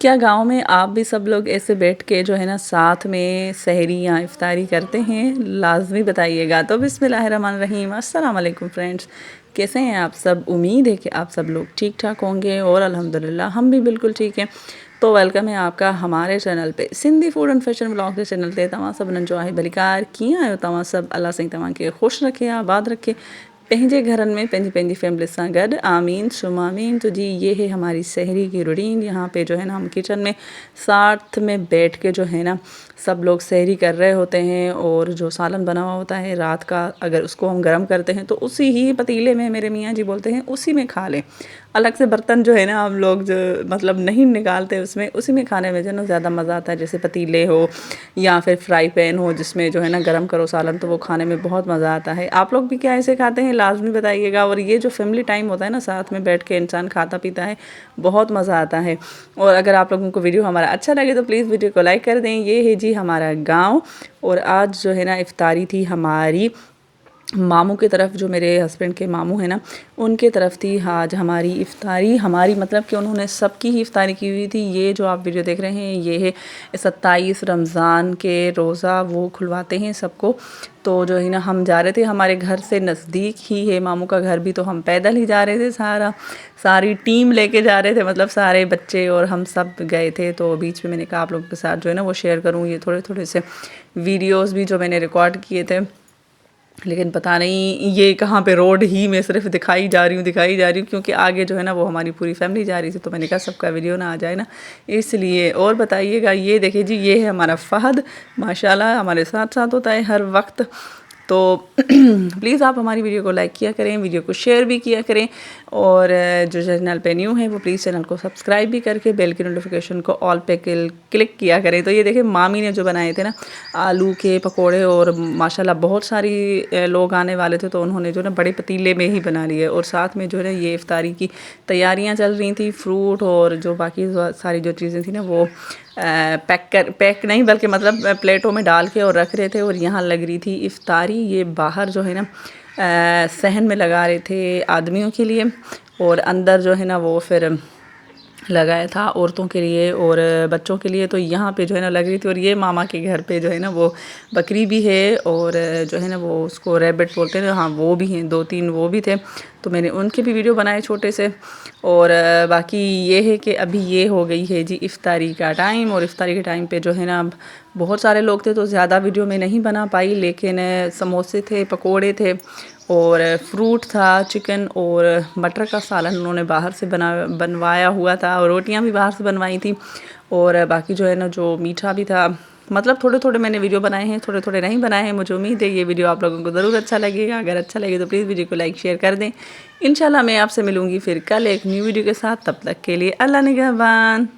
क्या गाँव में आप भी सब लोग ऐसे बैठ के जो है ना साथ में सहरी या इफ्तारी करते हैं? लाज़मी बताइएगा। तो बिस्मिल्लाहिर्रहमानिर्रहीम, अस्सलाम वालेकुम फ्रेंड्स। कैसे हैं आप सब? उम्मीद है कि आप सब लोग ठीक-ठाक होंगे और अल्हम्दुलिल्लाह हम भी बिल्कुल ठीक हैं। तो वेलकम है आपका हमारे चैनल पे, Sindhi food and fashion vlog के चैनल ते। तव्हां सभिनीनि जो आहे भलीकार, कीअं आहियो तव्हां सभु? अल्लाह साईं तव्हांखे ख़ुशि रखे, आबाद रखे, पंहिंजे घरनि में पंहिंजी फैमिली सां गॾु। आमीन सुम आमीन। तो जी ये है हमारी सहरी की रूटीन। यहाँ पे जो है ना हम किचन में साथ में बैठ के जो है ना सब लोग सहरी कर रहे होते हैं, और जो सालन बना हुआ होता है रात का, अगर उसको हम गर्म करते हैं तो उसी ही पतीले में, मेरे मियाँ जी बोलते हैं, उसी में खा लें। अलग से बर्तन जो है ना हम लोग जो मतलब नहीं निकालते, उसमें उसी में खाने में जो है ना ज़्यादा मज़ा आता है। जैसे पतीले हो या फिर फ्राई पैन हो जिसमें जो है ना गर्म करो सालन, तो वो खाने में बहुत मज़ा आता है। आप लोग भी क्या ऐसे खाते हैं? लाजमी बताइएगा। और ये जो फैमिली टाइम होता है ना, साथ में बैठ के इंसान खाता पीता है, बहुत मज़ा आता है। और अगर आप लोगों को वीडियो हमारा अच्छा लगे तो प्लीज़ वीडियो को लाइक कर दें। ये है जी हमारा गाँव, और आज जो है ना इफ्तारी थी हमारी मामू की तरफ, जो मेरे हस्बैंड के मामू हैं ना, उनके तरफ थी आज हमारी इफ्तारी। हमारी मतलब कि उन्होंने सबकी ही इफ्तारी की हुई थी। ये जो आप वीडियो देख रहे हैं ये है 27 रमज़ान के रोज़ा, वो खुलवाते हैं सबको। तो जो है ना हम जा रहे थे, हमारे घर से नज़दीक ही है मामू का घर भी, तो हम पैदल ही जा रहे थे, सारी टीम लेके जा रहे थे, मतलब सारे बच्चे और हम सब गए थे। तो बीच में मैंने कहा आप लोगों के साथ जो है ना वो शेयर करूँ ये थोड़े थोड़े से वीडियोज़ भी जो मैंने रिकॉर्ड किए थे। लेकिन पता नहीं ये कहाँ पे रोड ही में सिर्फ दिखाई जा रही हूँ, क्योंकि आगे जो है ना वो हमारी पूरी फैमिली जा रही थी, तो मैंने कहा सबका वीडियो ना आ जाए ना, इसलिए। और बताइएगा, ये देखिए जी, ये है हमारा फ़हद, माशाल्लाह हमारे साथ साथ होता है हर वक्त। तो प्लीज़ आप हमारी वीडियो को लाइक किया करें, वीडियो को शेयर भी किया करें, और जो चैनल पे न्यू है वो प्लीज़ चैनल को सब्सक्राइब भी करके बेल की नोटिफिकेशन को ऑल पे क्लिक किया करें। तो ये देखिए मामी ने जो बनाए थे ना आलू के पकोड़े, और माशाल्लाह बहुत सारी लोग आने वाले थे, तो उन्होंने जो ना बड़े पतीले में ही बना लिए। और साथ में जो है ना ये इफ्तारी की तैयारियां चल रही थी, फ्रूट और जो बाकी सारी जो चीज़ें थी ना वो पैक नहीं बल्कि मतलब प्लेटों में डाल के और रख रहे थे, और यहाँ लग रही थी इफ्तारी। ये बाहर जो है ना सहन में लगा रहे थे आदमियों के लिए, और अंदर जो है ना वो फिर लगाया था औरतों के लिए और बच्चों के लिए। तो यहाँ पे जो है ना लग रही थी। और ये मामा के घर पे जो है ना वो बकरी भी है, और जो है ना वो उसको रैबिट बोलते हैं, हाँ वो भी हैं, 2-3 वो भी थे, तो मैंने उनके भी वीडियो बनाए छोटे से। और बाकी ये है कि अभी ये हो गई है जी इफ्तारी का टाइम, और इफ्तारी के टाइम पे जो है ना बहुत सारे लोग थे, तो ज़्यादा वीडियो में नहीं बना पाई, लेकिन समोसे थे, पकोड़े थे, और फ्रूट था, चिकन और मटर का सालन उन्होंने बाहर से बनवाया हुआ था, और रोटियां भी बाहर से बनवाई थी। और बाकी जो है ना जो मीठा भी था। मतलब थोड़े थोड़े मैंने वीडियो बनाए हैं, थोड़े थोड़े नहीं बनाए हैं। मुझे उम्मीद है ये वीडियो आप लोगों को ज़रूर अच्छा लगेगा। अगर अच्छा लगे तो प्लीज़ वीडियो को लाइक शेयर कर दें। इंशाल्लाह मैं आपसे मिलूँगी फिर कल एक न्यू वीडियो के साथ। तब तक के लिए अल्लाह निगहबान।